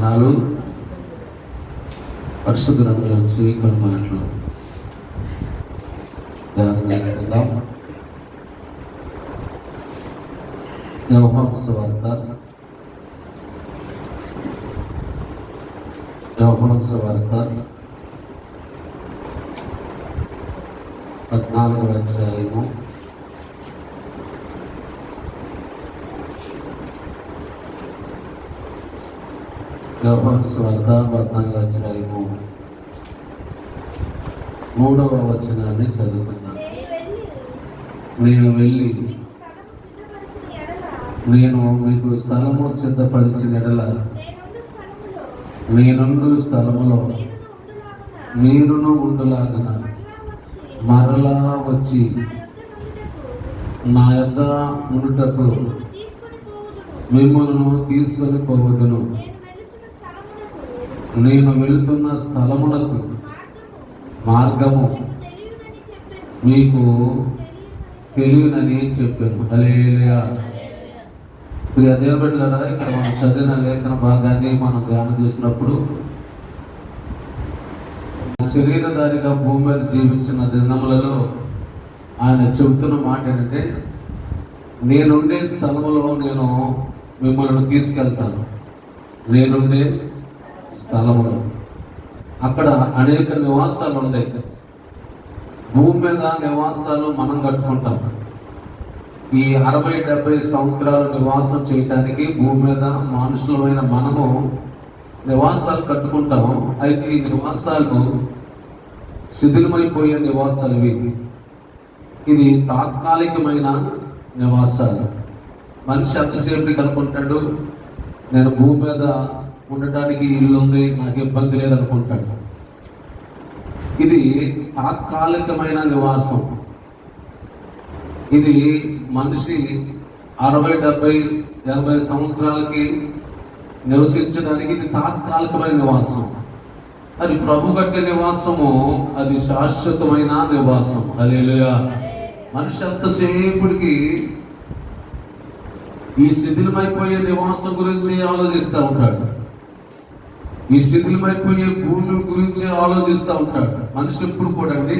వందనాలు. పరిశుద్ధ గ్రంథంలోంచి కొన్ని మాటలు ధ్యానం చేసుకుందాం. యోహాను సువార్త 14వ అధ్యాయము 3వ వచనాన్ని చదువుకుందాం. నేను వెళ్ళి నేను మీకు స్థలము సిద్ధపరిచిన ఎడల నేనుండు స్థలములో మీరును ఉండులాగున మరలా వచ్చి నా యొద్ద ఉండుటకు మిమ్మల్ని తీసుకొని పోవదును. నేను వెళుతున్న స్థలమునకు మార్గము మీకు తెలియనని చెప్పాను. హల్లెలూయా. ప్రియ దేవుని బిడ్డలారా, ఇక్కడ మనం చదివిన లేఖన భాగాన్ని మనం ధ్యానం చేసినప్పుడు శరీరధారిగా భూమి మీద జీవించిన దినములలో ఆయన చెబుతున్న మాట ఏంటంటే, నేనుండే స్థలములో నేను మిమ్మల్ని తీసుకెళ్తాను. నేనుండే స్థలములో అక్కడ అనేక నివాసాలు ఉన్నాయి. భూమి మీద నివాసాలు మనం కట్టుకుంటాం. ఈ 60-70 సంవత్సరాలు నివాసం చేయడానికి భూమి మీద మనుషులమైన మనము నివాసాలు కట్టుకుంటాం. అయితే ఈ నివాసాలు శిథిలమైపోయే నివాసాలు ఇవి. ఇది తాత్కాలికమైన నివాసాలు. మనిషి ఎంతసేపటికి అనుకుంటాడు, నేను భూమి మీద ఉండటానికి ఇల్లు ఉంది, నాకు ఇబ్బంది లేదనుకుంటాడు. ఇది తాత్కాలికమైన నివాసం. ఇది మనిషి 60-70-80 సంవత్సరాలకి నివసించడానికి ఇది తాత్కాలికమైన నివాసం. అది ప్రభు కట్టే నివాసము, అది శాశ్వతమైన నివాసం. హల్లెలూయా. మనిషి ఎంతసేపటికి ఈ శిథిలమైపోయే నివాసం గురించి ఆలోచిస్తూ ఉంటాడు. ఈ శిథిలమైపోయే భూమి గురించి ఆలోచిస్తూ ఉంటాడు మనిషి ఎప్పుడు కూడా అండి.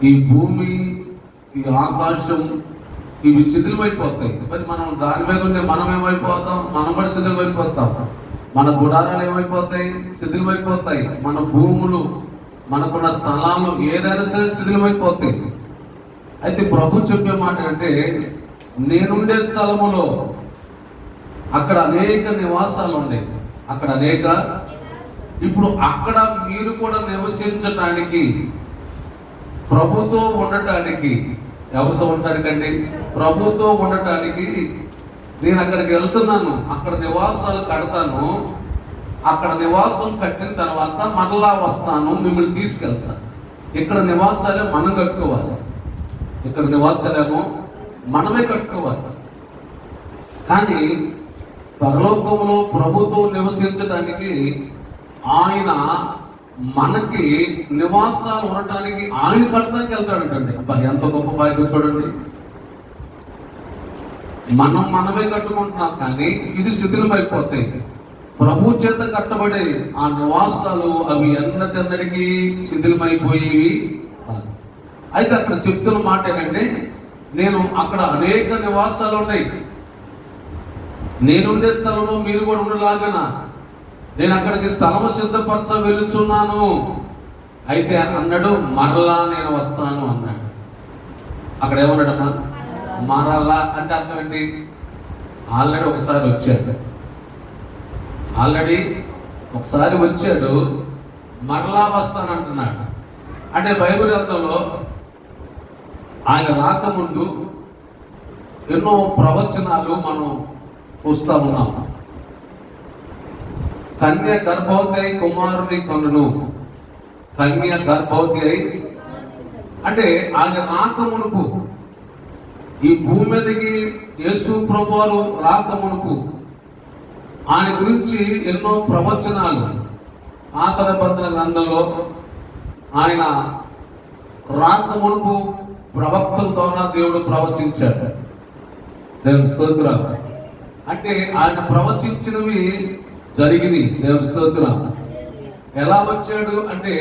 ఈ భూమి, ఈ ఆకాశం, ఇవి శిథిలమైపోతాయి. మరి మనం దాని మీద ఉంటే మనం ఏమైపోతాం? మనం కూడా శిథిలమైపోతాం. మన గుడారాలు ఏమైపోతాయి? శిథిలమైపోతాయి. మన భూములు, మనకున్న స్థలాలు ఏదైనా సరే శిథిలమైపోతాయి. అయితే ప్రభు చెప్పే మాట అంటే, నేనుండే స్థలములో అక్కడ అనేక నివాసాలు ఉన్నాయి. అక్కడ అనేక ఇప్పుడు అక్కడ మీరు కూడా నివసించటానికి, ప్రభుతో ఉండటానికి, ఎవరితో ఉండటానికండి? ప్రభుతో ఉండటానికి నేను అక్కడికి వెళ్తున్నాను. అక్కడ నివాసాలు కడతాను. అక్కడ నివాసం కట్టిన తర్వాత మరలా వస్తాను, మిమ్మల్ని తీసుకెళ్తాను. ఇక్కడ నివాసాలే మనం కట్టుకోవాలి. ఇక్కడ నివాసాలేమో మనమే కట్టుకోవాలి. కానీ పరలోకంలో ప్రభుతో నివసించడానికి ఆయన మనకి నివాసాలు ఉండటానికి ఆయన కడతానికి వెళ్తాడంటండి. ఎంత గొప్ప భాగ్యం చూడండి. మనమే కట్టుకుంటున్నాం, కానీ ఇది శిథిలమైపోతాయి. ప్రభు చేత కట్టబడే ఆ నివాసాలు అవి ఎన్నటికి శిథిలమైపోయేవి. అయితే అక్కడ చెప్తున్న మాట ఏంటంటే, నేను అక్కడ అనేక నివాసాలు ఉన్నాయి. నేనుండే స్థలంలో మీరు కూడా ఉండలాగన నేను అక్కడికి స్థలము సిద్ధపరచ వెళుచున్నాను. అయితే అన్నాడు, మరలా నేను వస్తాను అన్నాడు. అక్కడ ఏమన్నాడన్నా? మరలా అంటే అర్థం ఏంటి? ఆల్రెడీ ఒకసారి వచ్చాడు. మరలా వస్తానంటున్నాడు. అంటే బైబిల్ గ్రంథంలో ఆయన రాకముందు ఎన్నో ప్రవచనాలు మనం చూస్తూ ఉన్నాం. కన్య గర్భవతి అయి కుమారుని కనును. కన్య గర్భవతి అయి అంటే ఆయన రాకమునుపు, ఈ భూమి మీదకి యేసు ప్రభువారు రాకమునుపు ఆయన గురించి ఎన్నో ప్రవచనాలు పాత నిబంధన గ్రంథంలో ఆయన రాకమునుపు ప్రవక్తల ద్వారా దేవుడు ప్రవచించాడు. దేవుని స్తోత్రం. అంటే ఆయన ప్రవచించినవి జరిగింది. దేవుని స్తోత్రం. ఎలా వచ్చాడు అంటే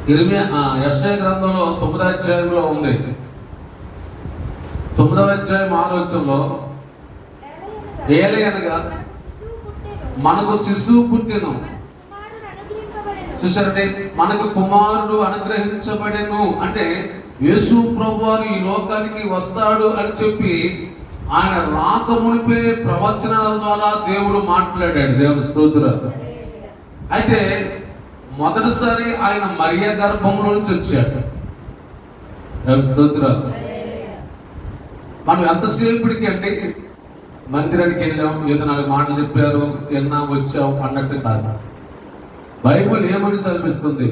యెషయా గ్రంథంలో 9వ అధ్యాయంలో ఉంది. 9వ అధ్యాయం 6వ వచనంలో ఏలయనగా మనకు శిశువు పుట్టెను. చూసారంటే మనకు కుమారుడు అనుగ్రహించబడెను అంటే యేసు ప్రభువారు ఈ లోకానికి వస్తాడు అని చెప్పి ఆయన రాక మునిపే ప్రవచనాల ద్వారా దేవుడు మాట్లాడాడు. దేవుని స్తోత్రం. అయితే మొదటిసారి ఆయన మరియా గర్భంలో నుంచి వచ్చాడు. దేవుని స్తోత్రం. మనం ఎంతసేపటికి అంటే మందిరానికి వెళ్ళాం, ఏదో 4 మాటలు చెప్పారు, ఎన్నా వచ్చాం అన్నట్టు కాదు. బైబిల్ ఏమని సెలవిస్తుంది,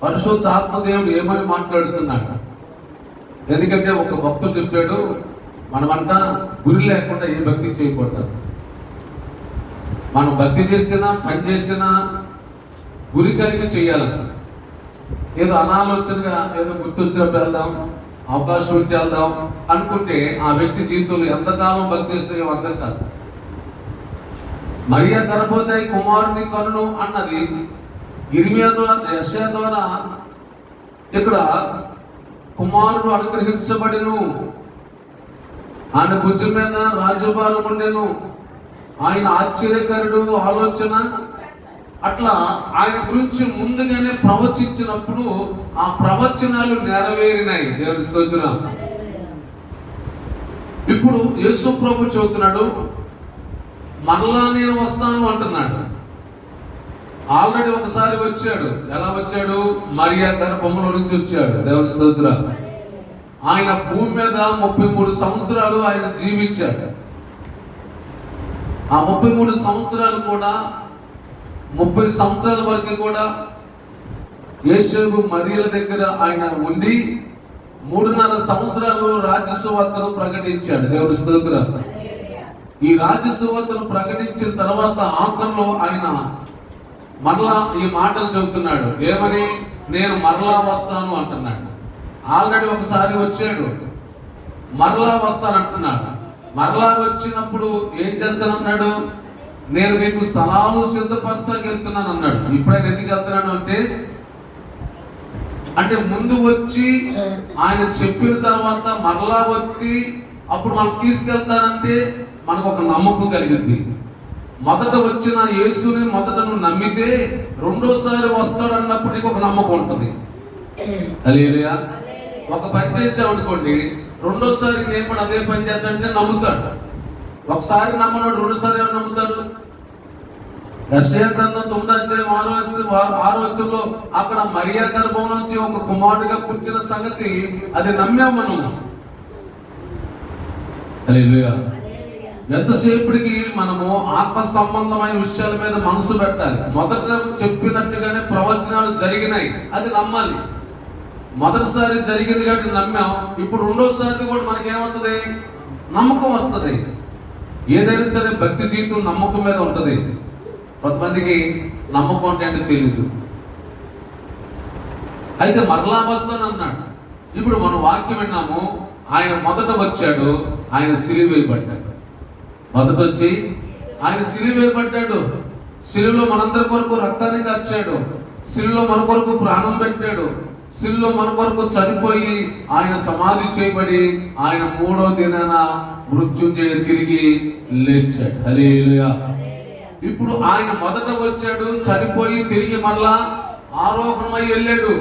పరిశుద్ధ ఆత్మదేవుడు ఏమని మాట్లాడుతున్నాడు. ఎందుకంటే ఒక భక్తుడు చెప్పాడు, మనమంట గురి లేకుండా ఏ భక్తి చేయకూడదు. మనం భక్తి చేసినా పని చేసినా గురి కలిగి చేయాలంట. ఏదో అనాలోచనగా ఏదో గుర్తొచ్చినప్పుడు వెళ్దాం, అవకాశం ఉంటే వెళ్దాం అనుకుంటే ఆ వ్యక్తి జీవితంలో ఎంతకాలం భక్తి చేస్తే అర్థం కాదు. మరియా గర్భవతి కుమారుని కనును అన్నది ఇర్మియా ద్వారా, యెషయా ద్వారా ఇక్కడ కుమారుడు అనుగ్రహించబడిను, ఆయన భుజం మీద రాజ్యభారం ఉండెను, ఆయన ఆశ్చర్యకరుడు, ఆలోచన, అట్లా ఆయన గురించి ముందుగానే ప్రవచించినప్పుడు ఆ ప్రవచనాలు నెరవేరినాయి. దేవుని స్తోత్రం. ఇప్పుడు యేసు ప్రభు చెబుతున్నాడు, మరలా నేను వస్తాను అంటున్నాడు. ఆల్రెడీ ఒకసారి వచ్చాడు. ఎలా వచ్చాడు? మరియా గర్భంలో నుంచి వచ్చాడు. దేవుని స్తోత్రం. ఆయన భూమి మీద 33 సంవత్సరాలు ఆయన జీవించాడు. ఆ 33 సంవత్సరాలు కూడా 30 సంవత్సరాల వరకు కూడా యేసేపు మరియల దగ్గర ఆయన ఉండి 3.5 సంవత్సరాలు రాజ్య సువార్తను ప్రకటించాడు. దేవుని స్తోత్రం. ఈ రాజ్య సువార్తను ప్రకటించిన తర్వాత ఆఖరిలో ఆయన మరలా ఈ మాటలు చెబుతున్నాడు. ఏమని? నేను మరలా వస్తాను అంటున్నాడు. ఆల్రెడీ ఒకసారి వచ్చాడు, మరలా వస్తానంటున్నాడు. మరలా వచ్చినప్పుడు ఏం చేస్తానన్నాడు? నేను మీకు స్థలాలు సిద్ధపరచడానికి వెళ్తున్నాను అన్నాడు. ఇప్పుడైనా ఎందుకు వెళ్తున్నాను అంటే ముందు వచ్చి ఆయన చెప్పిన తర్వాత మరలా వచ్చి అప్పుడు మనం తీసుకెళ్తానంటే మనకు ఒక నమ్మకం కలిగింది. మొదట వచ్చిన యేసుని మొదట నువ్వు నమ్మితే రెండోసారి వస్తాడు అన్నప్పుడు నీకు ఒక నమ్మకం ఉంటుంది. హల్లెలూయా. ఒక పని చేసావు అనుకోండి, రెండోసారి నేను కూడా అదే పని చేస్తానంటే నమ్ముతాడు. ఒకసారి నమ్మనాడు, రెండోసారి ఎవరు నమ్ముతాడు? యెషయా గ్రంథం 9వ అధ్యాయం 6వ వచనంలో అక్కడ మరియా గర్భం నుంచి ఒక కుమారుడిగా పుట్టిన సంగతి అది నమ్మాం మనం. హల్లెలూయా. ఎంతసేపటికి మనము ఆత్మ సంబంధమైన విషయాల మీద మనసు పెట్టాలి. మొదట చెప్పినట్టుగానే ప్రవచనాలు జరిగినాయి, అది నమ్మాలి. మొదటిసారి జరిగింది కాబట్టి నమ్మాం. ఇప్పుడు రెండోసారి కూడా మనకేమవుతుంది? నమ్మకం వస్తుంది. ఏదైనా సరే భక్తి జీవితం నమ్మకం మీద ఉంటుంది. కొంతమందికి నమ్మకం అంటే తెలియదు. అయితే మరలా వస్తాను అన్నాడు. ఇప్పుడు మనం వాక్యం విన్నాము, ఆయన మొదట వచ్చాడు, ఆయన సిలువ వేయబడ్డాడు. మొదట వచ్చి ఆయన సిలువ వేయబడ్డాడు. సిలువలో మనందరి కొరకు రక్తాన్ని కార్చాడు. సిలువలో మన కొరకు ప్రాణం పెట్టాడు. సిలువలో మన కొరకు చనిపోయి ఆయన సమాధి చేయబడి ఆయన 3వ దినాన మృత్యుంజయ తిరిగి లేచాడు. హల్లెలూయా. ఇప్పుడు ఆయన మొదట వచ్చాడు, చనిపోయి తిరిగి మళ్ళా ఆరోహణమై వెళ్ళాడు.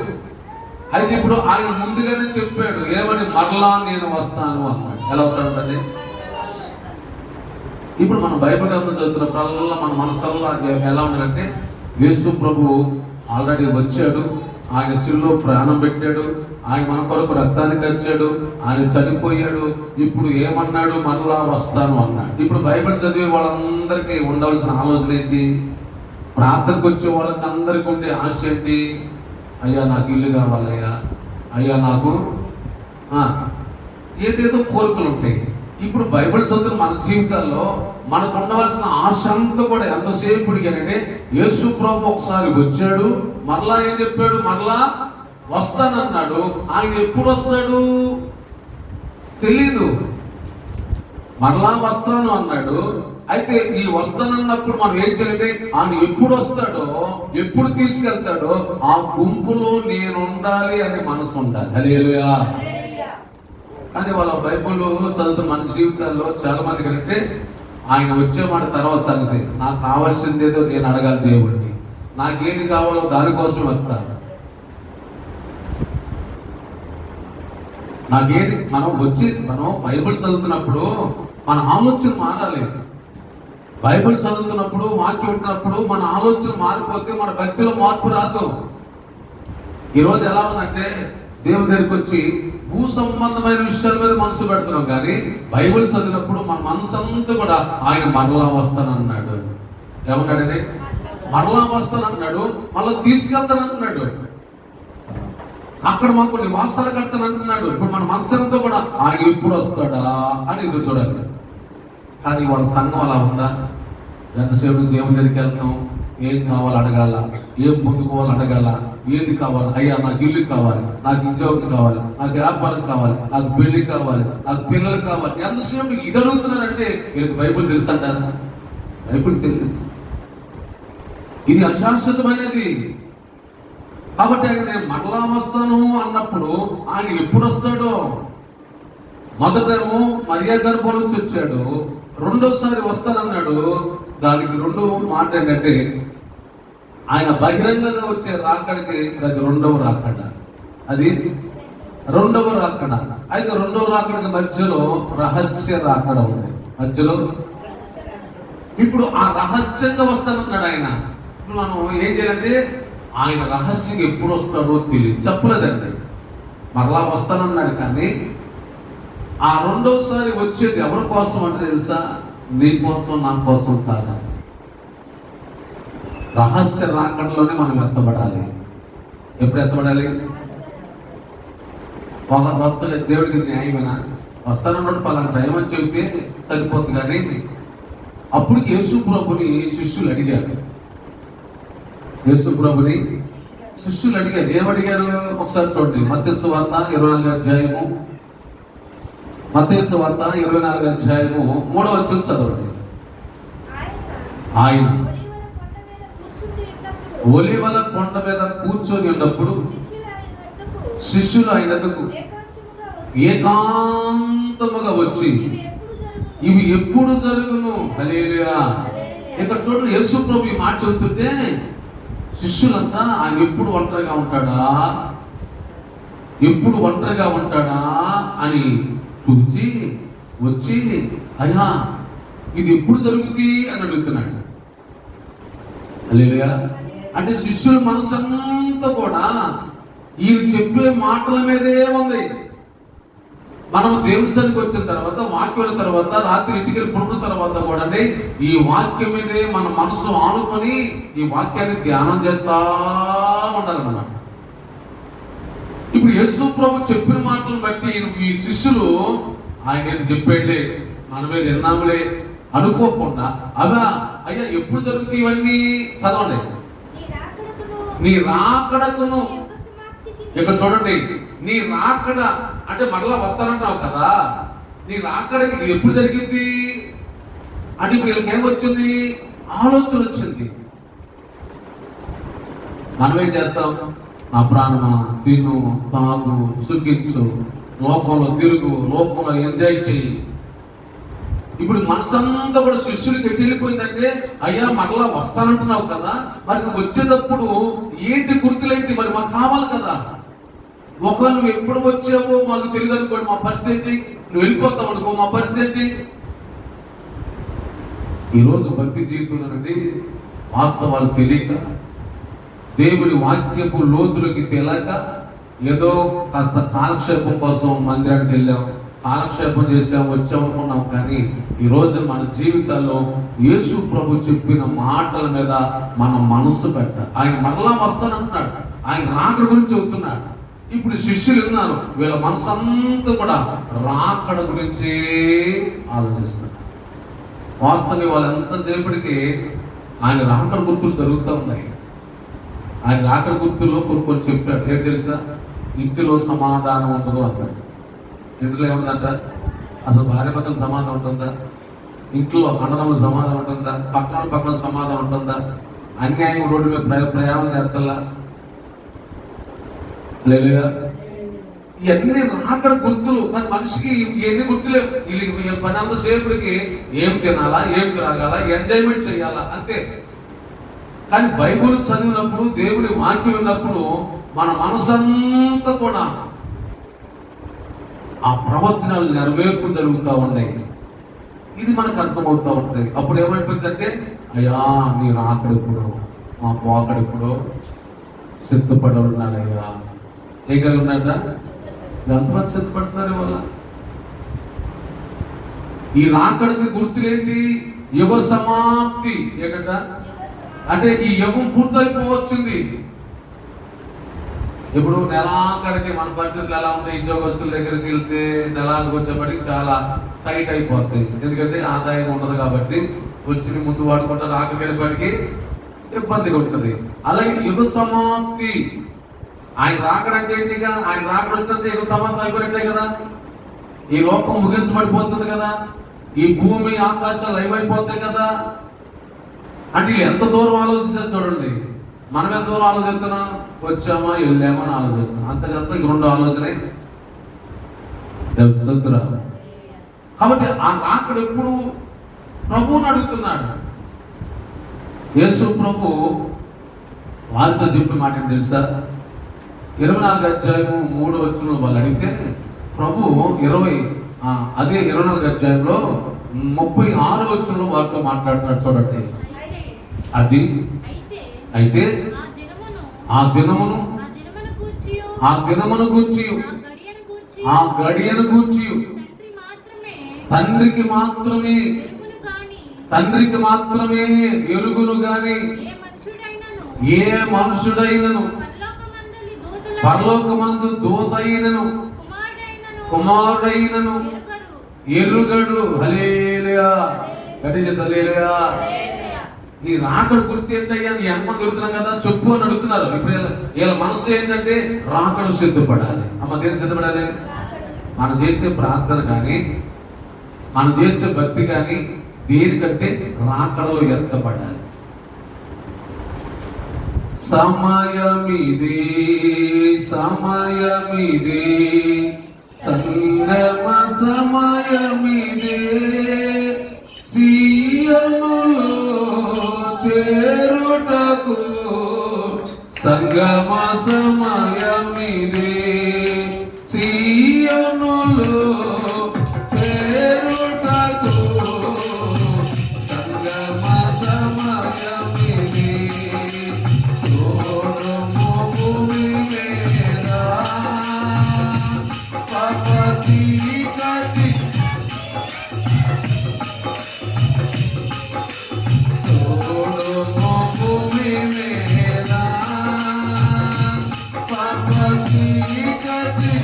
అయితే ఇప్పుడు ఆయన ముందుగానే చెప్పాడు, ఏమని? మరలా నేను వస్తాను అన్నాడు. ఎలా వస్తాడంటే ఇప్పుడు మనం బైబిల్ గ్రంథం చదువుతున్నప్పుడల్లా మన మనసల్లా ఎలా ఉండాలంటే యేసు ప్రభు ఆల్రెడీ వచ్చాడు, ఆయన శిలువలో ప్రాణం పెట్టాడు, ఆయన మన కొరకు రక్తాన్ని కార్చాడు, ఆయన చనిపోయాడు. ఇప్పుడు ఏమన్నాడు? మరలా వస్తాను అన్నాడు. ఇప్పుడు బైబిల్ చదివే వాళ్ళందరికీ ఉండవలసిన ఆలోచన ఏంటి? ప్రార్థనకు వచ్చే వాళ్ళకి అందరికీ ఉండే ఆశ ఏంటి? అయ్యా నాకు ఇల్లు కావాలయ్యా, అయ్యా నాకు ఏదేదో కోరికలు ఉంటాయి. ఇప్పుడు బైబిల్ చదువు మన జీవితాల్లో మనకు ఉండవలసిన ఆశ అంతా కూడా ఎంతసేపుడిగానంటే యేసు ప్రభు ఒకసారి వచ్చాడు, మరలా ఏం చెప్పాడు? మరలా వస్తానన్నాడు. ఆయన ఎప్పుడు వస్తాడు తెలీదు. మరలా వస్తాను అన్నాడు. అయితే ఈ వస్తానన్నప్పుడు మనం ఏం చేయాలంటే ఆయన ఎప్పుడు వస్తాడో, ఎప్పుడు తీసుకెళ్తాడో ఆ గుంపులో నేను ఉండాలి అనే మనసు ఉండాలి. హల్లెలూయా. కానీ వాళ్ళ బైబిల్ చదువుతున్న మన జీవితాల్లో చాలా మంది అంటే ఆయన వచ్చే మాట తర్వాత సంగతి, నాకు కావాల్సింది ఏదో నేను అడగాలి దేవుడిని, నాకేది కావాలో దానికోసం వస్తా. నాకేది మనం బైబిల్ చదువుతున్నప్పుడు మన ఆలోచన మారాలి. బైబిల్ చదువుతున్నప్పుడు, వాక్యం ఉంటున్నప్పుడు మన ఆలోచన మారిపోతే మన భక్తిలో మార్పు రాదు. ఈరోజు ఎలా ఉందంటే దేవుని దగ్గరికి వచ్చి భూ సంబంధమైన విషయాల మీద మనసు పెడుతున్నాం, కానీ బైబిల్ చదివినప్పుడు మన మనసు అంతా కూడా ఆయన మరలా వస్తానన్నాడు. ఏమన్నాడని? మరలా వస్తానన్నాడు, మళ్ళీ తీసుకెళ్తానంటున్నాడు, అక్కడ మాకు నివాసాలు కడతానంటున్నాడు. ఇప్పుడు మన మనసు అంతా కూడా ఆయన ఎప్పుడు వస్తాడా అని ఎదురు చూడాలి. కానీ వాళ్ళ సంఘం అలా ఉందా? ఎంతసేపు దేవుని దగ్గరికి వెళ్తాం, ఏం కావాలి అడగాల, ఏం పొందుకోవాలి అడగాల, ఏది కావాలి, అయ్యా నాకు ఇల్లు కావాలి, నాకు ఉద్యోగం కావాలి, నాకు వ్యాపారం కావాలి, నాకు పెళ్లి కావాలి, నాకు పిల్లలు కావాలి. ఎంతసేపు ఇది అడుగుతున్నారంటే వీళ్ళకి బైబిల్ తెలుసు అంటారా? బైబిల్ తెలియదు. ఇది అశాశ్వతమైనది. కాబట్టి ఆయన నేను మరలా వస్తాను అన్నప్పుడు ఆయన ఎప్పుడు వస్తాడో, మొదటేమో మరియా గర్భం నుంచి వచ్చాడు, రెండోసారి వస్తానన్నాడు. దానికి రెండో మాట ఏంటంటే ఆయన బహిరంగంగా వచ్చే రాకడికి అది రెండవ రాకడ. అది రెండవ రాకడ. అయితే రెండవ రాకడికి మధ్యలో రహస్య రాకడ ఉంది. మధ్యలో ఇప్పుడు ఆ రహస్యంగా వస్తానన్నాడు ఆయన. ఇప్పుడు మనం ఏం చేయాలంటే ఆయన రహస్యంగా ఎప్పుడు వస్తాడో తెలియదు, చెప్పలేదండి. మరలా వస్తానన్నాడు, కానీ ఆ రెండోసారి వచ్చేది ఎవరి కోసం అంటే తెలుసా? నీ కోసం, నా కోసం కాదండి. రహస్య రాకడలోనే మనం ఎత్తబడాలి. ఎప్పుడు ఎత్తబడాలి? వస్తా దేవుడికి న్యాయమేనా? వస్తానన్నాడు పలానా టైం అని చెబితే సరిపోతుంది. కానీ అప్పుడు యేసు ప్రభుని శిష్యులు అడిగారు. యేసు ప్రభుని శిష్యులు అడిగారు. ఏమడిగారు ఒకసారి చూడండి. మత్తయి సువార్త 24వ అధ్యాయము, మత్తయి సువార్త 24వ అధ్యాయము 3వ వచనం చదవండి. ఆయన ఒలీవల కొండ మీద కూర్చొని ఉన్నప్పుడు శిష్యులు ఆయనకు ఏకాంతముగా వచ్చి ఇవి ఎప్పుడు జరుగును? హల్లెలూయా. ఇక్కడ చూడండి, యేసు ప్రభు ఈ మాట చెబుతుంటే శిష్యులంతా ఆయన ఎప్పుడు ఒంటరిగా ఉంటాడా, ఎప్పుడు ఒంటరిగా ఉంటాడా అని చూచి వచ్చి, అయ్యా ఇది ఎప్పుడు జరుగుతుంది అని అడుగుతున్నాడు. హల్లెలూయా. అంటే శిష్యుల మనసంతా కూడా ఈయన చెప్పే మాటల మీదే ఉంది. మనం దేవుని సన్నిధికి వచ్చిన తర్వాత, వాక్యం తర్వాత, రాత్రి ఇంటికి వెళ్ళి పడుకున్న తర్వాత కూడా ఈ వాక్యం మీదే మన మనసు ఆనుకొని ఈ వాక్యాన్ని ధ్యానం చేస్తా ఉండాలన్నమాట. ఇప్పుడు యేసు ప్రభు చెప్పిన మాటలను బట్టి ఈ శిష్యులు ఆయన చెప్పేట్లే మన మీద విన్నాములే అనుకోకుండా అవా అయ్యా ఎప్పుడు జరుగుతాయి ఇవన్నీ చదవండి. నీ రాకడకును, ఇక్కడ చూడండి, నీ రాకడ అంటే మరలా వస్తానంటావు కదా, నీ రాకడకి ఎప్పుడు జరిగింది అంటే ఇప్పుడు వీళ్ళకి ఏమొచ్చింది? ఆలోచన వచ్చింది. మనమేం చేస్తాం? నా ప్రాణమా, తిను, తాగు, సుఖించు, లోకంలో తిరుగు, లోకంలో ఎంజాయ్ చెయ్యి. ఇప్పుడు మనసంతా కూడా శిష్యులకి ఎట్టి వెళ్ళిపోయిందంటే, అయ్యా మరలా వస్తానంటున్నావు కదా, మరి నువ్వు వచ్చేటప్పుడు ఏంటి గుర్తులేంటి? మరి మాకు కావాలి కదా. ఒకవేళ నువ్వు ఎప్పుడు వచ్చావో మాకు తెలియదు అనుకోండి, మా పరిస్థితి ఏంటి? నువ్వు వెళ్ళిపోతావు అనుకో, మా పరిస్థితి ఏంటి? ఈరోజు భక్తి జీవితంలో నుండి వాస్తవాలు తెలియక, దేవుడి వాక్యపు లోతులకి తెలియక, ఏదో కాస్త కాలక్షేపం కోసం మందిరానికి వెళ్ళాం, కాలక్షేపం చేసాం, వచ్చాం అనుకున్నాం. కానీ ఈరోజు మన జీవితాల్లో యేసు ప్రభు చెప్పిన మాటల మీద మన మనస్సు పెట్టాలి. ఆయన మరలా వస్తానంటున్నాడు, ఆయన రాకడ గురించి చెబుతున్నాడు. ఇప్పుడు శిష్యులు ఉన్నారు, వీళ్ళ మనసు అంతా కూడా రాకడ గురించి ఆలోచిస్తున్నారు. వాస్తవంగా వాళ్ళు ఎంతసేపటికి ఆయన రాకడ గుర్తులు జరుగుతూ ఉన్నాయి. ఆయన రాకడ గుర్తుల్లో కొన్ని చెప్పాడు. ఏం తెలుసా? ఇంటిలో సమాధానం ఉండదు అన్నాడు. ఇంటిలో ఏముందంట? అసలు భార్య భర్తలు సమాధానం ఉంటుందా? ఇంట్లో అన్నదమ్ముల సమాధానం ఉంటుందా? పక్కన సమాధానం ఉంటుందా? అన్యాయం రోడ్డు మీద ప్రయాణం చేస్తల్లా? లేదు. ఇవన్నీ రాకడ గుర్తులు. కానీ మనిషికి ఇవన్నీ గుర్తులేవు. వీళ్ళ పని అంతసేపటికి ఏం తినాలా, ఏం త్రాగాల, ఎంజాయ్మెంట్ చేయాలా అంతే. కానీ బైబుల్ చదివినప్పుడు, దేవుడి వాక్యం విన్నప్పుడు మన మనసంతా కూడా ఆ ప్రవచనాలు నెరవేర్పు జరుగుతూ ఉన్నాయి. ఇది మనకు అర్థమవుతూ ఉంటుంది. అప్పుడు ఏమైపోతుందంటే, అయ్యా నీ రాకడెప్పుడు, మా పోకడెప్పుడు సిద్ధపడున్నానయ్యా. ఏ కలిగి ఉన్నాడా? ఎంతమంది సిద్ధపడుతున్నారు వల్ల? ఈ రాకడికి గుర్తులేంటి? యుగ సమాప్తి. ఏంటంట అంటే ఈ యుగం పూర్తయిపోవచ్చింది. ఇప్పుడు నెలాఖరికి మన పరిస్థితులు ఎలా ఉంటాయి? ఉద్యోగస్తుల దగ్గరికి వెళ్తే నెలాఖరికి వచ్చేప్పటికి చాలా టైట్ అయిపోతాయి. ఎందుకంటే ఆదాయం ఉండదు కాబట్టి వచ్చిన ముందు వాడుకుంటా రాకడికి ఇబ్బందిగా ఉంటుంది. అలాగే యుగ సమాప్తి. ఆయన రాకడంటే ఏంటిగా? ఆయన రాకడ వచ్చినంటే యుగ సమాప్తి అయిపోయినట్టే కదా. ఈ లోకం ముగించబడిపోతుంది కదా. ఈ భూమి ఆకాశాలు అయిపోతాయి కదా. అంటే ఎంత దూరం ఆలోచిస్తారు చూడండి. మనం ఎంత దూరం ఆలోచిస్తున్నాం? వచ్చామా వెళ్ళామా అని ఆలోచిస్తున్నాం. అంతకంతా ఇంక రెండో ఆలోచనే స్తోత్రం. కాబట్టి ఆ రాకడు ఎప్పుడు ప్రభువుని అడుగుతున్నాడు. యేసు ప్రభు వారితో చెప్పిన మాట ఏం తెలుసా? 24 అధ్యాయము 3వ వచనంలో వాళ్ళు అడిగితే ప్రభు 24 అధ్యాయంలో 36వ వచనంలో వారితో మాట్లాడుతున్నాడు చూడండి. అది అయితే ఆ దినమును గూర్చి ఆ గడియను గూర్చి తండ్రికి మాత్రమే ఎరుగును గాని ఏ మనుషుడైనను పరలోకమందు దూతైనను కుమారుడైనను ఎరుగడు. హల్లెలూయా. గట్టి చెప్తా హల్లెలూయా. నీ రాకడ గుర్తు ఏంటయ్యా? నీ అమ్మ దొరుకుతున్నాం కదా చెప్పు అని అడుగుతున్నారు. ఇప్పుడు వీళ్ళ మనసు ఏంటంటే రాకడ సిద్ధపడాలి. అమ్మ దేని సిద్ధపడాలి? మనం చేసే ప్రార్థన కానీ మనం చేసే భక్తి కానీ దేనికంటే రాకడలో ఎత్తపడాలి. సమయమిదే సంగమ సమయమిదే సీయోనులో చేరుటకు సంగమ సమయమిదే సీయోనులో చేరుటకు సంగమ సమయమిదే సోడము భూమి మీద పాపసి కటి సోడము భూమి మీద పాపసి కటి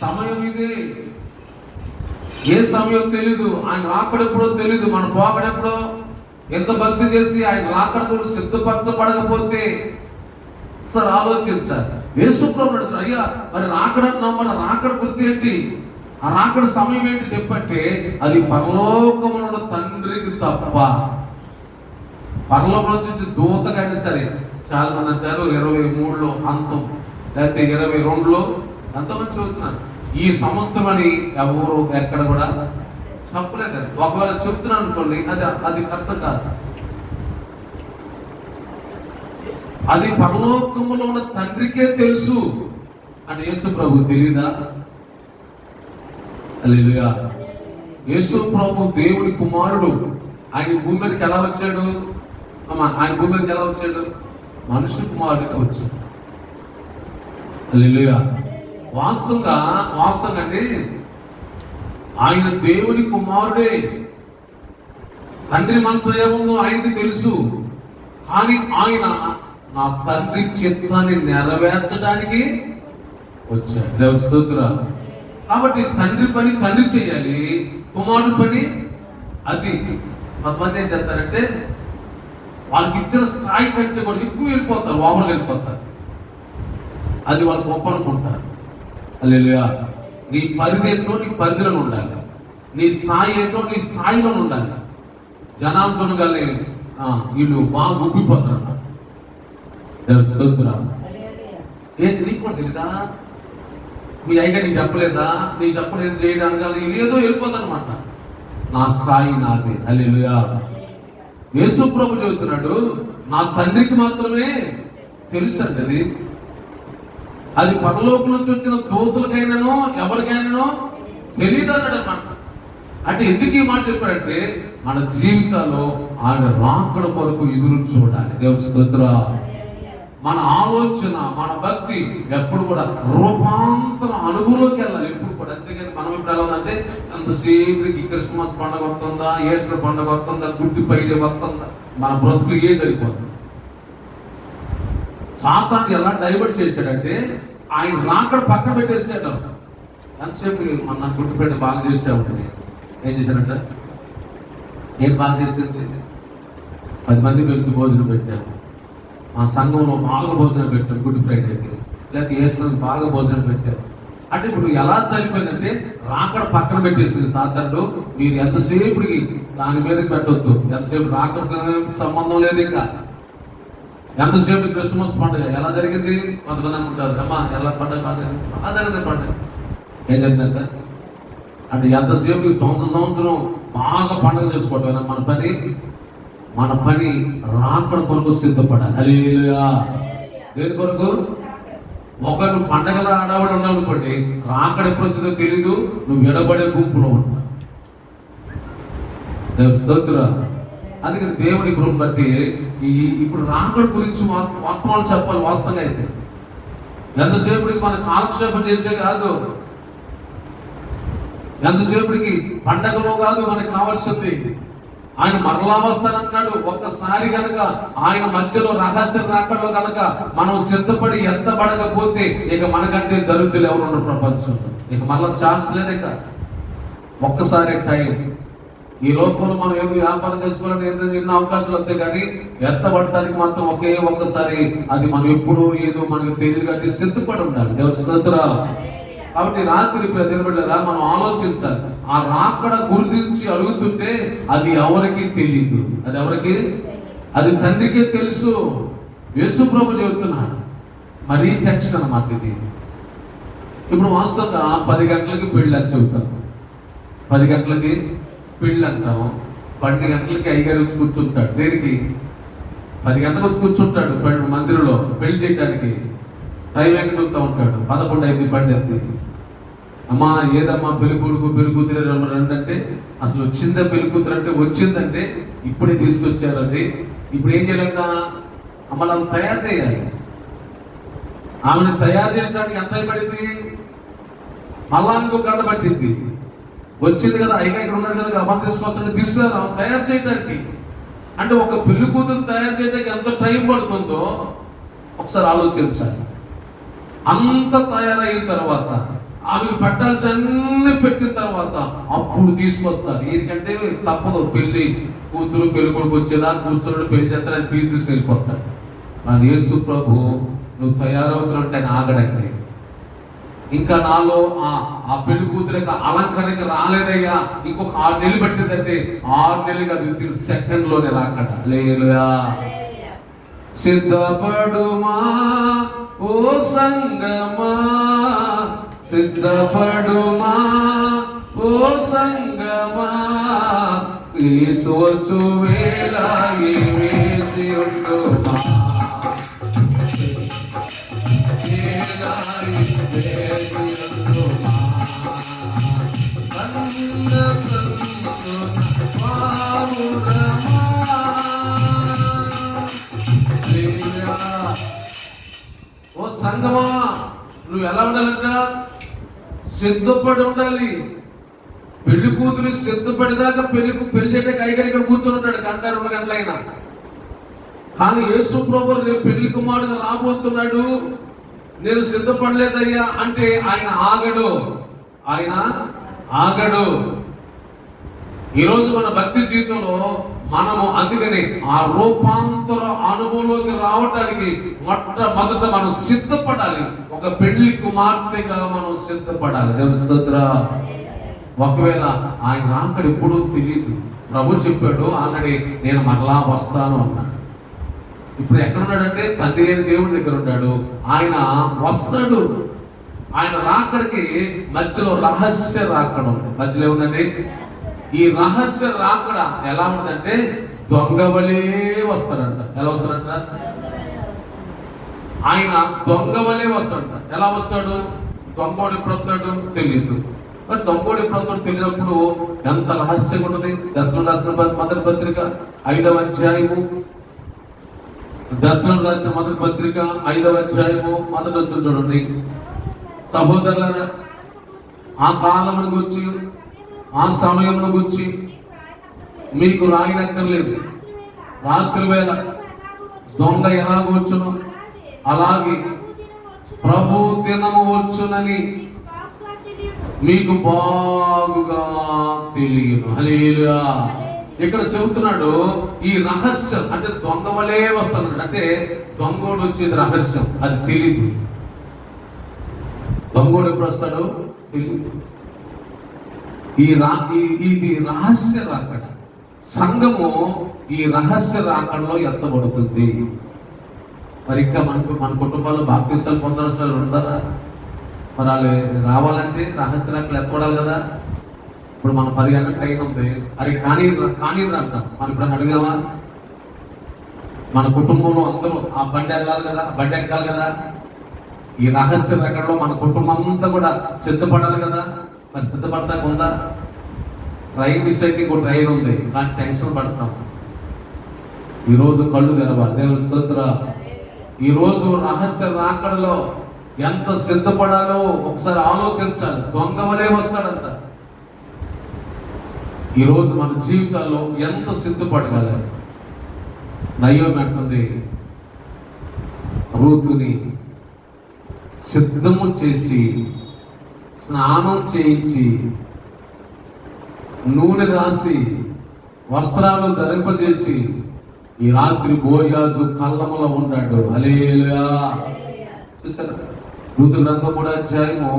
సమయం ఇది. ఏ సమయం తెలీదు. ఆయన రాకడెప్పుడో తెలీదు. మన పోకడెప్పుడో. ఎంత భక్తి చేసి ఆయన రాకడ గురించి సిద్ధపరచబడకపోతే సార్ ఆలోచించారు. యేసు ప్రభువు అడుగుతారు, అయ్యా మరి రాకడంటున్నాం, మన రాకడ గుర్తు ఏంటి? ఆ రాకడ సమయం ఏంటి చెప్పంటే అది పరలోకమున తండ్రికి తప్ప. పరలోకం నుంచి దూతకైనా సరే. చాలా మంది అంటారు 23లో అంతం, లేకపోతే 22లో ఎంతమంది చదువుతున్నారు. ఈ సంవత్సరం అని ఎవరు ఎక్కడ కూడా చెప్పలేదు. ఒకవేళ చెప్తున్నాను అనుకోండి, అది కరెక్ట్ కాదు. అది పరలోకములో ఉన్న తండ్రికే తెలుసు అని యేసు ప్రభు తెలీదా? హల్లెలూయా. యేసు ప్రభు దేవుని కుమారుడు. ఆయన భూమి మీదకి ఎలా వచ్చాడు? ఆయన భూమి మీదకి ఎలా వచ్చాడు? మనుష్య కుమారుడికి వచ్చాడు. హల్లెలూయా. వాస్తవంగా అండి, ఆయన దేవుని కుమారుడే. తండ్రి మనసు ఏముందో ఆయనకి తెలుసు. కానీ ఆయన నా తండ్రి చిత్తాన్ని నెరవేర్చడానికి వచ్చాడు. దేవుని స్తోత్రం. కాబట్టి తండ్రి పని తండ్రి చేయాలి, కుమారుడు పని అది. కొంతమంది ఏం చేస్తారంటే వాళ్ళకి ఇచ్చిన స్థాయి కంటే కూడా ఎక్కువ వెళ్ళిపోతారు, ఓవర్లు వెళ్ళిపోతారు. అది వాళ్ళు గొప్ప అనుకుంటారు. హల్లెలూయా. నీ పరిధి ఏంటో నీ పరిధిలో ఉండాలి, నీ స్థాయి ఏంటో నీ స్థాయిలో ఉండాలి. జనాలు చూడగానే వీళ్ళు బాగా గుప్పిపోతారు అన్నమాట. ఏంటి నీకు కూడా తెలుదా? మీ అయ్యగా నీకు చెప్పలేదా? నీకు చెప్పలేదు చేయడానికి ఏదో వెళ్ళిపోతాను అనమాట. నా స్థాయి నాది. హల్లెలూయా. యేసు ప్రభు చెబుతున్నాడు, నా తండ్రికి మాత్రమే తెలుసు అండి. అది పరలోకం నుంచి వచ్చిన దూతలకైనానో ఎవరికైనానో తెలియదు అన్నాడు అన్నమాట. అంటే ఎందుకు ఈ మాట చెప్పాడంటే మన జీవితాల్లో ఆయన రాకడ కొరకు ఎదురు చూడాలి. దేవుని స్తోత్రం. మన ఆలోచన, మన భక్తి ఎప్పుడు కూడా రూపాంతర అనుభవంలోకి వెళ్ళాలి ఎప్పుడు కూడా. అంతేగాని మనం ఇప్పుడు ఎలా ఉందంటే అంతసేపుకి క్రిస్మస్ పండుగ వస్తుందా, ఈస్టర్ పండుగ వస్తుందా, గుడ్డి పైడే వస్తుందా, మన బ్రతుకులు ఏ సరిపోతుంది. సాతాను ఎలా డైవర్ట్ చేశాడంటే ఆయన రాకడ పక్కన పెట్టేసాడు. ఎంతసేపు మన గుడ్డిపేట బాగా చేసే ఉంటుంది. ఏం చేశాడంట? ఏం బాగా చేసింది? 10 మంది కలిసి భోజనం పెట్టాము. మా సంఘంలో బాగా భోజనం పెట్టాం గుడ్ ఫ్రైడేకి, లేకపోతే ఈస్టర్ బాగా భోజనం పెట్టాం. అంటే ఇప్పుడు ఎలా చనిపోయిందంటే రాకడ పక్కన పెట్టేసింది సాతానుడు. మీరు ఎంతసేపుడికి దాని మీదకి పెట్టొద్దు. ఎంతసేపు రాకడ సంబంధం లేదు. ఇంకా ఎంతసేపు క్రిస్మస్ పండుగ ఎలా జరిగింది? కొంతమంది అనుకుంటారు అమ్మా ఎలా పండుగ కాదని. బాగా జరిగింది పండుగ. ఏం జరిగిందంట అంటే ఎంతసేపు సంవత్సరం బాగా పండుగ చేసుకోవటం మన పని రాకడ కొరకు సిద్ధపడాలి. హల్లెలూయా. దేని కొరకు? ఒకరు పండగల ఆడవాడు ఉన్నావు అనుకోండి, రాకడ ఎప్పుడు వచ్చిందో తెలీదు, నువ్వు ఎడబడే గుంపులో ఉంటావు. స్తోత్రం. అందుకని దేవుని కృప బట్టి ఇప్పుడు రాకడ గురించి వర్తమానం చెప్పాలి. వాస్తవంగా అయితే ఎంతసేపటికి మన కాలక్షేపం చేసే కాదు, ఎంతసేపటికి పండగలో కాదు మనకు కావాల్సింది. ఆయన మరలా వస్తానన్నాడు. ఒక్కసారి కనుక ఆయన మధ్యలో రహస్య రాకడలో కనుక మనం సిద్ధపడి ఎత్తబడకపోతే ఇక మనకంటే దరిద్రులు ఎవరు ఉండరు ప్రపంచంలో. ఇక మళ్ళా ఛాన్స్ లేదు. ఇక ఒక్కసారి టైం. ఈ లోకంలో మనం ఏదో వ్యాపారం చేసుకోవాలని ఎన్నో అవకాశాలు వస్తాయి, కానీ ఎత్తబడటానికి మాత్రం ఒక్కసారి అది మనం ఎప్పుడు ఏదో మనకు తెలియదు. కాబట్టి సిద్ధపడి ఉండాలి. దేవుని స్తోత్రం. కాబట్టి రాత్రి ప్రతిబిడ్డరా మనం ఆలోచించాలి. ఆ రాకడ గురించి అడుగుతుంటే అది ఎవరికి తెలియదు. అది ఎవరికి? అది తండ్రికే తెలుసు. యేసు ప్రభు చెబుతున్నాడు. మరీ టెన్షన్ అన్నమాట ఇది. ఇప్పుడు వాస్తవంగా 10 గంటలకి పెళ్ళి అని చెబుతాం. 10 గంటలకి పెళ్ళి అంటాం. 12 గంటలకి అయ్యగారు వచ్చి కూర్చుంటాడు. దేనికి? 10 గంటలకు వచ్చి కూర్చుంటాడు మందిరంలో పెళ్లి చేయడానికి. టైం ఎక్కడ చూస్తూ ఉంటాడు. 11 అయింది, 12 అయింది. అమ్మా ఏదమ్మా పెళ్లి కొడుకు పెళ్లి కూతురు రండి. అసలు వచ్చిందా పెళ్లి కూతురు అంటే? వచ్చిందంటే ఇప్పుడే తీసుకొచ్చారండి. ఇప్పుడు ఏం చేయలేక అమ్మలు ఆమె తయారు చేయాలి. ఆమెను తయారు చేసడానికి ఎంత పడింది? మళ్ళా ఇంకో గంట పట్టింది. వచ్చింది కదా, అయినా ఇక్కడ ఉన్నాడు కదా, అమ్మాయి తీసుకొస్తుంటే తీసుకురా ఆమె తయారు చేయడానికి. అంటే ఒక పెళ్లి కూతురు తయారు చేయడానికి ఎంత టైం పడుతుందో ఒకసారి ఆలోచించాలి. అంత తయారైన తర్వాత ఆమెకు పెట్టాల్సి అన్ని పెట్టిన తర్వాత అప్పుడు తీసుకొస్తారు. ఎందుకంటే తప్పదు, పెళ్లి కూతురు పెళ్లి కొడుకు వచ్చేదా కూర్చున్నాడు పెళ్లి చేస్తారని తీసుకెళ్ళిపోతాడు. కానీ యేసు ప్రభు నువ్వు తయారవుతున్నట్టు ఆయన ఆగడండి. ఇంకా నాలో ఆ పెళ్లి కూతురు యొక్క అలంకరణకి రాలేదయ్యా, ఇంకొక 6 నెలలు పెట్టిందంటే 6 నెలలుగా విత్ సెకండ్లోనే రాకడ. హల్లెలూయా. సిద్ధపడుమా ఓ సంగమా, సిద్ధపడుమా ఓ సంగమా, యేసు వచ్చు వేళ వేచి ఉండుమా, ఓ సంగమా, నువ్వు ఎలా ఉండాలంట? సిద్ధపడి ఉండాలి. పెళ్లి కూతురు సిద్ధపడిదాకా పెళ్లి చేయడానికి ఐగర్ ఇక్కడ కూర్చొని ఉంటాడు 1-2 గంటలైనా. కానీ యేసు ప్రభువు రేపు పెళ్లి కుమారుడుగా రాబోతున్నాడు, నేను సిద్ధపడలేదయ్యా అంటే ఆయన ఆగడు. ఈరోజు మన భక్తి జీవితంలో మనము అందుకని ఆ రూపాంతర అనుభవంలోకి రావటానికి మొట్టమొదట మనం సిద్ధపడాలి. ఒక పెళ్లి కుమార్తెగా మనం సిద్ధపడాలి. దేవుని స్తోత్రం. ఒకవేళ ఆయన రాకడ ఎప్పుడూ తెలియదు. ప్రభు చెప్పాడు ఆల్రెడీ, నేను మరలా వస్తాను అన్నాడు. ఇప్పుడు ఎక్కడున్నాడంటే తండ్రి అయిన దేవుడి దగ్గర ఉన్నాడు. ఆయన వస్తాడు. ఆయన రాకడికి మధ్యలో రహస్య రాకడ ఉంది. మధ్యలో ఏముందండి? ఈ రహస్య రాకడ ఎలా ఉందంటే దొంగవలే వస్తాడంట. ఎలా వస్తాడంట? ఆయన దొంగవలే వస్తాడంట. ఎలా వస్తాడు? దొంగోడు ఎప్పుడు వస్తాడు తెలియదు. మరి దొంగోడు ఎప్పుడు వస్తాడు తెలియనప్పుడు ఎంత రహస్యంగా ఉంటుంది. దర్శనం రాసిన మొదటి పత్రిక 5వ అధ్యాయము, దర్శనం రాసిన మొదటి పత్రిక 5వ అధ్యాయము మొదటి వచనం చూడండి. సహోదరులారా, ఆ కాలమును గురించి, ఆ సమయమును గురించి మీకు రాయనక్కర్లేదు. రాత్రి వేళ దొంగ ఎలాగొచ్చును అలాగే ప్రభు దినము వచ్చునని మీకు బాగుగా తెలియను. హల్లెలూయా. ఇక్కడ చెబుతున్నాడు ఈ రహస్యం అంటే దొంగ వలే వస్తున్నాడు. అంటే దొంగోడు వచ్చేది రహస్యం, అది తెలియదు. దొంగోడు ఎప్పుడు వస్తాడు తెలియదు. ఇది రహస్య రాకడ. సంఘము ఈ రహస్య రాకడలో ఎత్తబడుతుంది. మరి ఇంకా మన కుటుంబాల్లో బాప్తిసాలు పొందాల్సిన వాళ్ళు ఉంటారా? మరి వాళ్ళు రావాలంటే రహస్య రాకలు ఎత్తబడాలి కదా. ఇప్పుడు మన 10 గంటల ట్రైన్ ఉంది, అది కానీ అంటాం. మనం ఇప్పుడు అడిగామా? మన కుటుంబంలో అందరూ ఆ బండి వెళ్ళాలి కదా, బండి ఎక్కాలి కదా. ఈ రహస్య రాకడలో మన కుటుంబం అంతా కూడా సిద్ధపడాలి కదా. మరి సిద్ధపడతాక ఉందా? ట్రైన్ మిస్ అయితే ఇంకో ట్రైన్ ఉంది, కానీ టెన్షన్ పడతాం. ఈరోజు కళ్ళు తెరవాలి. దేవుని స్తోత్రం. ఈరోజు రహస్య రాకడలో ఎంత సిద్ధపడాలో ఒకసారి ఆలోచించాలి. దొంగ వలే వస్తాడంట. ఈరోజు మన జీవితాల్లో ఎంత సిద్ధపడగల. నయోమి అంటుంది రూతుని సిద్ధము చేసి స్నానం చేయించి నూనె రాసి వస్త్రాలు ధరింపజేసి ఈ రాత్రి బోయాజు కళ్ళములో ఉన్నాడు. హల్లెలూయా. చూసారా? ఋతు గ్రంథం 3వ అధ్యాయము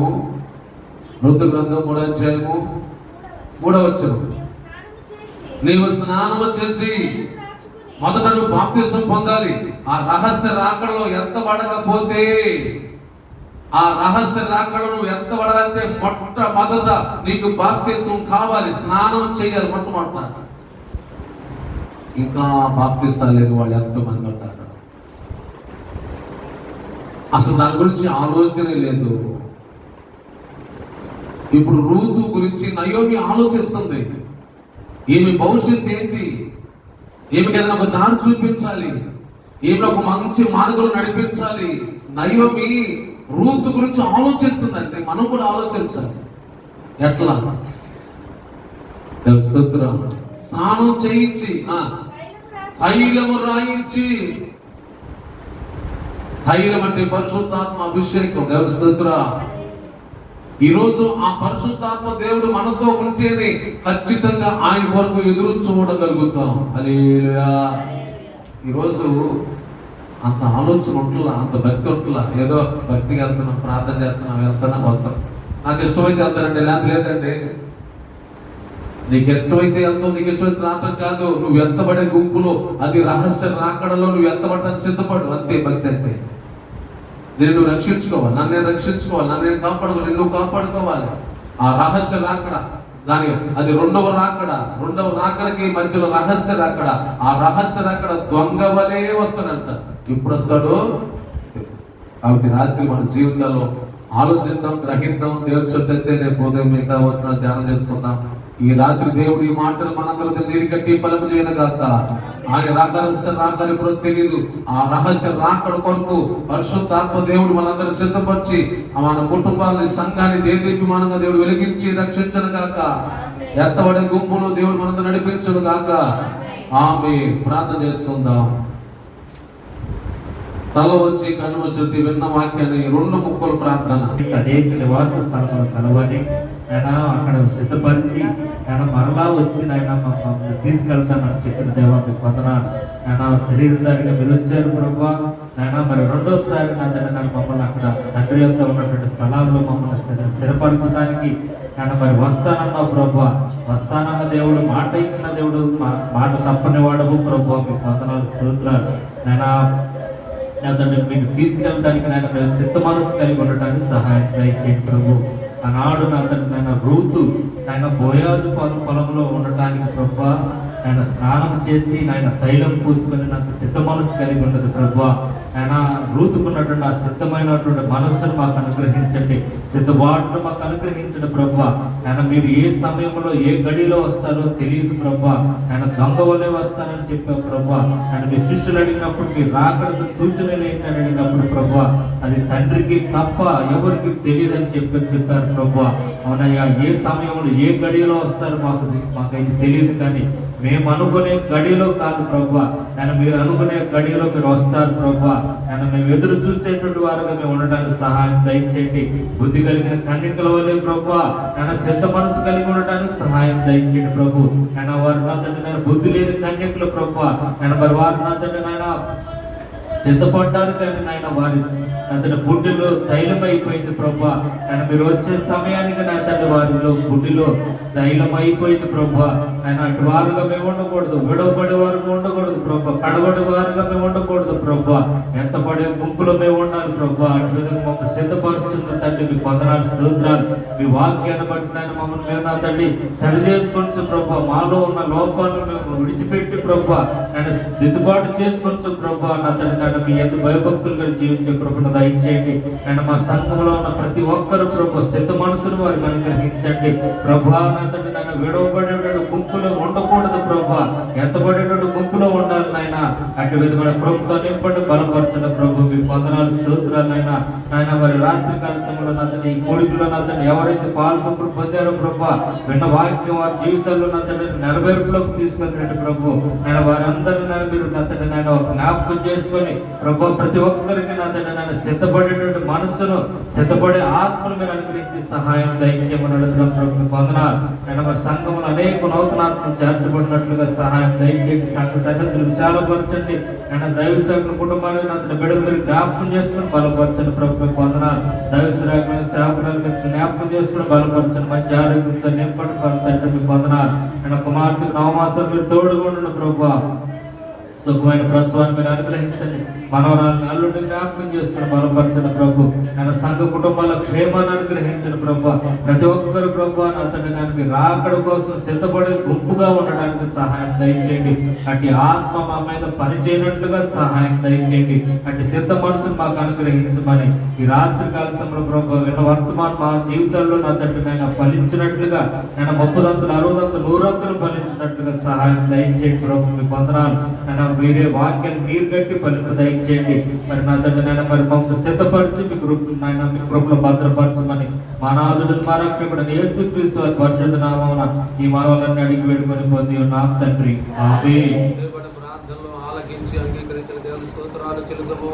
3వ వచనం. నీవు స్నానము చేసి మొదట నువ్వు బాప్తిసం పొందాలి. ఆ రహస్య రాకడలో ఎంత పడకపోతే, ఆ రహస్య రాకడలో నువ్వు ఎంత పడాలంటే మొట్టమొదట నీకు బాప్తిసం కావాలి, స్నానం చేయాలి మొట్టమొదట. ఇంకా బాప్తిస్తాలు లేని వాళ్ళు ఎంతమంది ఉంటారు? అసలు దాని గురించి ఆలోచనే లేదు. ఇప్పుడు రూతు గురించి నయోమి ఆలోచిస్తుంది. ఈమె భవిష్యత్తు ఏంటి? ఈమెకి ఏదైనా ఒక దారి చూపించాలి, ఈమె ఒక మంచి మార్గంలో నడిపించాలి. నయోమి రూతు గురించి ఆలోచిస్తుందంటే మనం కూడా ఆలోచించాలి. ఎట్లా? స్నానం చేయించి తైలము రాయించి, తైలం అంటే పరిశుద్ధాత్మ అభిషేకం. దేవుని స్తోత్రం. ఈరోజు ఆ పరిశుద్ధాత్మ దేవుడు మనతో ఉంటేనే ఖచ్చితంగా ఆయన కొరకు ఎదురు చూడగలుగుతాం. హల్లెలూయా. ఈరోజు అంత ఆలోచన ఉంటలా, అంత భక్తి ఉంటలా. ఏదో భక్తికి వెళ్తున్నాం, ప్రార్థన చేస్తున్నాం, వస్తాం. నాకు ఇష్టమైతే వెళ్తానండి, లేదండి. నీకు ఇష్టమైతే వెళ్తావు, నీకు ఇష్టమైతే ప్రార్థన కాదు. నువ్వు ఎత్తబడే గుంపులో, అది రహస్య రాకడలో నువ్వు ఎత్తబడటానికి సిద్ధపడు. అంతే భక్తి అంటే. నేను రక్షించుకోవాలి, నన్ను నేను రక్షించుకోవాలి, నన్ను నేను కాపాడుకోవాలి, నిన్ను కాపాడుకోవాలి. ఆ రహస్య రాకడ, అది రెండవ రాకడకి మధ్యలో రహస్య రాకడ. ఆ రహస్య రాకడ దొంగ వలే వస్తాడంట. ఇప్పుడు వస్తాడు. కాబట్టి రాత్రి మన జీవితాల్లో ఆలోచిద్దాం, గ్రహిద్దాం. దేవుని చెప్తే రేపు ఉదయం మిగతా వచ్చిన ధ్యానం చేసుకుందాం. ఈ రాత్రి దేవుడి ఈ మాటలు మనందరూ నీరు కట్టి ఫలము చేయను గాక. ఆయన రాక ఎప్పుడో తెలియదు. ఆ రహస్య రాకడ కొరకు పరిశుద్ధాత్మ దేవుడు మనందరూ సిద్ధపరిచి మన కుటుంబాలని, సంఘాన్ని దేదీప్యమానంగా దేవుడు వెలిగించి రక్షించను గాక. ఎత్తబడే గుంపులో దేవుడు మనందరూ నడిపించను గాక. ఆమె ప్రార్థన చేసుకుందాం. తల వచ్చి కన్ను మూసి విన్న వాక్యాన్ని 2 ముక్కలు ప్రార్థన. అనేక నివాస స్థలములు కలవని నేను అక్కడ సిద్ధపరిచి నేను మరలా వచ్చి నాయన మమ్మల్ని తీసుకెళ్తానని చెప్పిన దేవా మీకు వందనాలు. నేను శరీరధారిగా మీరు వచ్చారు ప్రభా. నేను మరి రెండోసారి నన్ను మమ్మల్ని అక్కడ తండ్రి యొక్క ఉన్నటువంటి స్థలాల్లో మమ్మల్ని స్థిరపరచడానికి నేను మరి వస్తానన్నా ప్రభా. వస్తానన్న దేవుడు, మాట ఇచ్చిన దేవుడు, మాట తప్పని వాడవు ప్రభా. మీకు వందనాలు, స్తోత్రాలు. నేను మీకు తీసుకెళ్ళడానికి నేను సిద్ధ మనసు కలిగి ఉండటానికి సహాయం దయచేయండి ప్రభు. ఆనాడు నాయన రూతు ఆయన బోయాజు పొలంలో ఉండటానికి ప్రభా ఆయన స్నానం చేసి ఆయన తైలం పూసుకొని నాకు సిద్ధ మనసు కలిగి ఉండదు ప్రభా. ఆయన రూతుకున్నటువంటి ఆ సిద్ధమైనటువంటి మనస్సును మాకు అనుగ్రహించండి, సిద్ధబాటును మాకు అనుగ్రహించండి ప్రభా. ఆయన మీరు ఏ సమయంలో ఏ గడిలో వస్తారో తెలియదు ప్రభా. ఆయన దొంగ వలె వస్తారని చెప్పారు ప్రభా. ఆయన మీ శిష్యులు అడిగినప్పుడు మీరు రాకడతో సూచనలు ఏంటని అడిగినప్పుడు ప్రభా అది తండ్రికి తప్ప ఎవరికి తెలియదు అని చెప్పారు ప్రభా. అవునయ్యా, ఏ సమయంలో ఏ గడిలో వస్తారో మాకైతే తెలియదు, కానీ మేము అనుకునే గడిలో కాదు ప్రభా. ఆయన మీరు అనుకునే గడిలో మీరు వస్తారు ప్రభా. ఆయన మేము ఎదురు చూసేటువంటి వారుగా మేము ఉండడానికి సహాయం దయచేయండి. బుద్ధి కలిగిన కన్యకల వల్లే ప్రభా ఆయన సిద్ధ మనసు కలిగి ఉండడానికి సహాయం దయచేయండి ప్రభు. ఆయన వారి నాదండి నేను బుద్ధి లేని కన్యకులు ప్రభా. ఆయన మరి వారి నాదండి నాయన సిద్ధపడ్డారు, కానీ నాయన వారి అతని బుడ్డిలో తైలం అయిపోయింది ప్రభా. ఆయన మీరు వచ్చే సమయానికి నా తండ్రి వారిలో బుడ్డిలో తైలం అయిపోయింది ప్రభా. ఆయన అటు వారుగా మేము ఉండకూడదు, విడవబడే వారుగా ఉండకూడదు ప్రభా, కడబడే వారుగా మేము ఉండకూడదు ప్రభా. ఎంతబడే గుంపులో మేము ఉండాలి ప్రభా. అటు విధంగా మమ్మల్ని సిద్ధపరుస్తుంది తండ్రి. మీకు వందనాలు, స్తోత్రాలు. మీ వాక్యాన్ని బట్టి నేను మమ్మల్ని మేము నా తండ్రి సరి చేసుకొచ్చు ప్రభా. మాలో ఉన్న లోపాలను మేము విడిచిపెట్టి ప్రభా ఆయన దిద్దుబాటు చేసుకొచ్చు ప్రభా. నా తండ్రి నేను మీ ఎంత భయభక్తులుగా జీవించే ప్రభుత్వం దయచేయండి. అండ్ మా సంఘంలో ఉన్న ప్రతి ఒక్కరు ప్రభు సిద్ధ మనసును వారికి అనుగ్రహించండి ప్రభా. నా తండ్రి నేను విడవబడేటువంటి గుంపులో ఉండకూడదు ప్రభా. ఎంతబడేటువంటి గుంపులో ఉండాలి నాయన. అటు విధమైన ప్రభుత్వం నింపండి, బలపరచండి ప్రభు. మీ వందనాలు, స్తోత్రాలు అయినా ఆయన వారి రాత్రి కాల సమయంలో నాతని ఈ కోడికలో నాతని ఎవరైతే పాల్గొంపులు పొందారో ప్రభా, విన్న వాక్యం వారి జీవితాల్లో నాతని నెరవేర్పులోకి తీసుకున్నట్టు ప్రభు. నేను వారందరూ నేను మీరు నాతని నేను జ్ఞాపకం చేసుకొని ప్రభు ప్రతి ఒక్కరికి నాతని నేను సిద్ధపడేటువంటి మనస్సును, సిద్ధపడే ఆత్మను మీరు అనుగ్రహించి సహాయం దయచేయమని అడుగుతున్నాం ప్రభు. వందనాలు. నేను మా సంఘంలో అనేక నూతన ఆత్మలు చేర్చబడినట్లుగా సహాయం దయచేయండి. సంఘ సరిహద్దులు విశాలపరచండి. నేను దైవ సేవకుల కుటుంబాన్ని నాతని బిడ్డలు మీరు జ్ఞాపకం చేసుకుని బలపరచండి ప్రభు. వందనాలు. దైవ సేవకులను సేవకులను మీరు జ్ఞాపకం చేసుకుని బలపరచండి. మంచి ఆరోగ్యంతో నింపండి తండ్రి. మీకు వందనాలు. నేను కుమార్తెకు నవమాసాలు మీరు తోడుగా ఉండండి ప్రభు. సుఖమైన ప్రసవాన్ని మీరు అనుగ్రహించండి. మనవరాలను అల్లుడిని జ్ఞాపకం చేసుకుని బలపరచండి ప్రభు. నేను సంఘ కుటుంబాల క్షేమాన్ని అనుగ్రహించండి ప్రభు. ప్రతి ఒక్కరు ప్రభు అతన్ని నేను మీ రాకడ కోసం సిద్ధపడే గుంపుగా ఉండడానికి సహాయం దయచేయండి. అటు ఆత్మ మా మీద పనిచేయనట్లుగా సహాయం దయచేయండి. అటు సిద్ధ మనసును మాకు అనుగ్రహించమని ఈ రాత్రి కాల సమయంలో ప్రభు విన్న వర్తమానం మా జీవితాల్లో నా తండ్రి నేను ఫలించినట్లుగా, నేను 30 60 100 ఫలించినట్లుగా సహాయం దయచేయండి ప్రభు. మీ వందనాలు. నేను వేరే వాక్యాన్ని నీరు గట్టి ఫలింపు దయచేయండి. మరి నా తండ్రి నేను మరి మమ్మల్ని స్థితపరిచి మీ నాయన మీ కృపలో భద్రపరచమని మా నాదుడు మా రక్షకుడు యేసుక్రీస్తు వారి పరిశుద్ధ నామమున ఈ మనవలన్నీ అడిగి వేడుకొని పొంది ఉన్నాం తండ్రి. ఆమేన్. ప్రార్థనలు ఆలకించి అంగీకరించిన దేవుని స్తోత్రాలు చెల్లిద్దాము.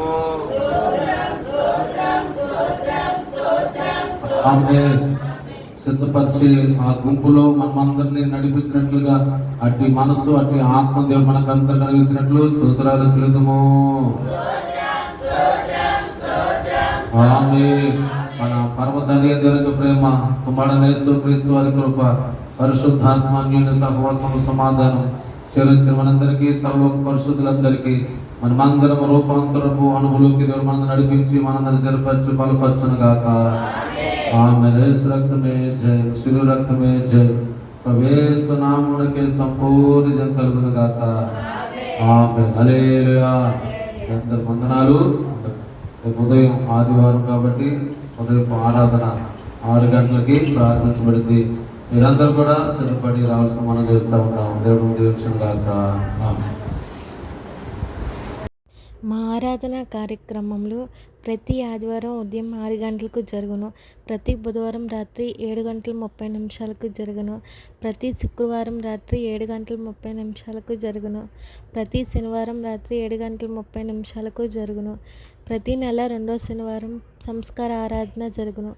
ఆమేన్. సిద్ధపరిచి ఆ గుంపులో మనమందరినీ నడిపించినట్లుగా అట్టి మనసు అట్టి ఆత్మ దేవుడు మనకు అందరు కలిగించినట్లు స్తోత్రాలు చెల్లిద్దాము. ఆమేన్. మన పరమధన్య దేవుని ప్రేమ, కుమారుడైన యేసుక్రీస్తు వారి కృప, పరిశుద్ధాత్మ అన్యోన్య సహవాసం, సమాధానం చెల్లించిన మనందరికీ, సర్వ పరిశుద్ధులందరికీ మనమందరం రూపాంతరపు అనుభూతికి దేవుడు మనం నడిపించి మనందరినీ స్థిరపరచి బలపరచును గాక. ఆమేన్. యేసు రక్తమే జయ, శిలువ రక్తమే జయ, యేసు నామమునకే సంపూర్ణ జయం కలుగును గాక. ఆమేన్. హల్లెలూయా. అందరి వందనాలు. ఉదయం ఆదివారం కాబట్టి ఉదయం ఆరాధన 6 గంటలకి ప్రారంభించబడింది. మీరందరూ కూడా సిద్ధపడి రావాల్సిన మనం చేస్తూ ఉంటాం. దేవుడు దీవించును గాక. ఆమేన్. మా ఆరాధన కార్యక్రమంలో ప్రతి ఆదివారం ఉదయం 6 గంటలకు జరుగును, ప్రతి బుధవారం రాత్రి 7:30 జరుగును, ప్రతి శుక్రవారం రాత్రి 7:30 జరుగును, ప్రతి శనివారం రాత్రి 7:30 జరుగును, ప్రతి నెల 2వ శనివారం సంస్కార ఆరాధన జరుగును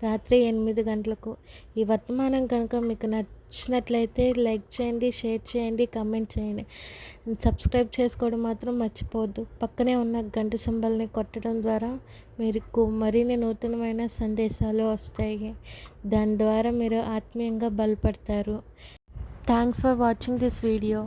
రాత్రి 8 గంటలకు. ఈ వర్తమానం కనుక మీకు నచ్చినట్లయితే లైక్ చేయండి, షేర్ చేయండి, కామెంట్ చేయండి. సబ్స్క్రైబ్ చేసుకోవడం మాత్రం మర్చిపోవద్దు. పక్కనే ఉన్న గంట సింబల్ని కొట్టడం ద్వారా మీకు మరిన్ని నూతనమైన సందేశాలు వస్తాయి. దాని ద్వారా మీరు ఆత్మీయంగా బలపడతారు. Thanks for watching this video.